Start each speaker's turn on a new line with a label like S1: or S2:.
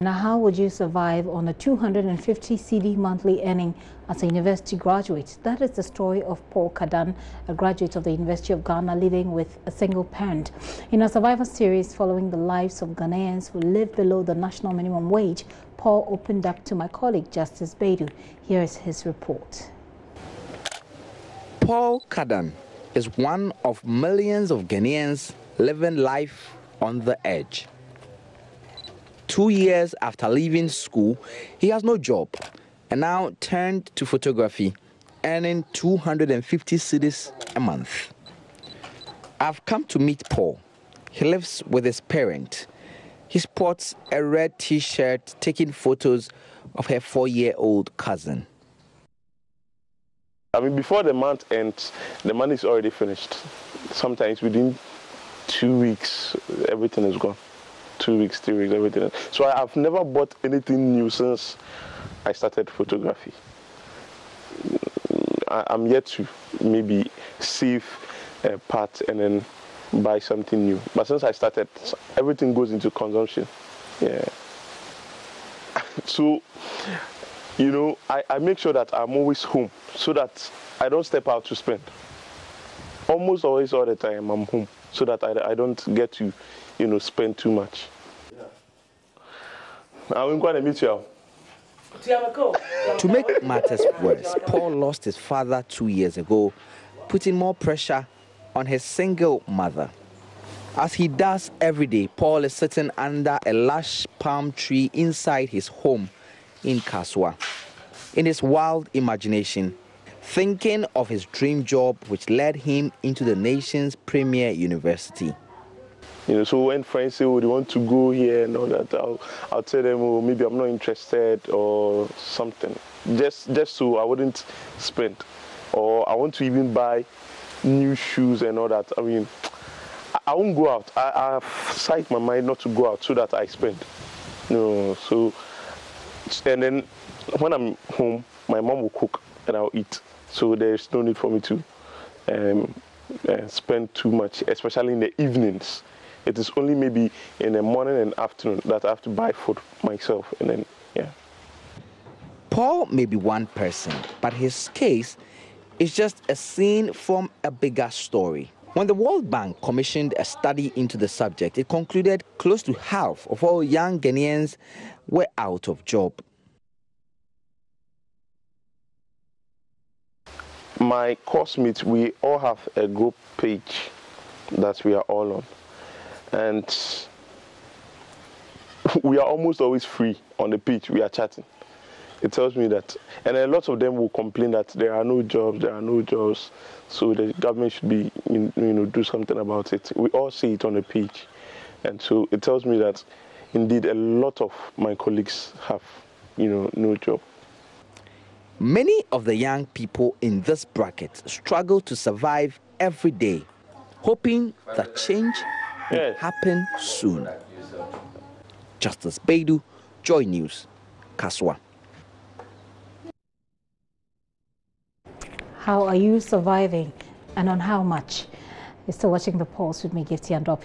S1: Now, how would you survive on a 250 cedi monthly earning as a university graduate? That is the story of Paul Kadan, a graduate of the University of Ghana living with a single parent. In a Survivor series following the lives of Ghanaians who live below the national minimum wage, Paul opened up to my colleague Justice Baidu. Here is his report.
S2: Paul Kadan is one of millions of Ghanaians living life on the edge. 2 years after leaving school, he has no job and now turned to photography, earning 250 cedis a month. I've come to meet Paul. He lives with his parent. He sports a red t-shirt taking photos of her 4-year-old cousin.
S3: I mean, before the month ends, the money is already finished. Sometimes within 2 weeks, everything is gone. 2 weeks, 3 weeks, everything. So I've never bought anything new since I started photography. I'm yet to maybe save a part and then buy something new. But since I started, everything goes into consumption. Yeah. So, you know, I make sure that I'm always home so that I don't step out to spend. Almost always all the time I'm home so that I don't get to, you know, spend too much. I'm going to meet you.
S2: To make matters worse, Paul lost his father 2 years ago, putting more pressure on his single mother. As he does every day, Paul is sitting under a lush palm tree inside his home in Kaswa. In his wild imagination, thinking of his dream job which led him into the nation's premier university.
S3: You know, so when friends say, oh, they want to go here and all that, I'll tell them, oh, maybe I'm not interested or something. Just so I wouldn't spend. Or I want to even buy new shoes and all that. I mean, I won't go out. I've set my mind not to go out so that I spend. You know, so, and then when I'm home, my mom will cook and I'll eat. So there's no need for me to spend too much, especially in the evenings. It is only maybe in the morning and afternoon that I have to buy food myself, and then, yeah.
S2: Paul may be one person, but his case is just a scene from a bigger story. When the World Bank commissioned a study into the subject, it concluded close to half of all young Ghanaians were out of job.
S3: My coursemates, we all have a group page that we are all on. And we are almost always free on the page. We are chatting. It tells me that, and a lot of them will complain that there are no jobs, so the government should be, you know, do something about it. We all see it on the page, and so it tells me that indeed a lot of my colleagues have, you know, no job.
S2: Many of the young people in this bracket struggle to survive every day, hoping that change will happen soon. Justice Baidu, JoyNews, Kaswa.
S1: How are you surviving and on how much? You're still watching The Pulse with me, Gifty and Dop.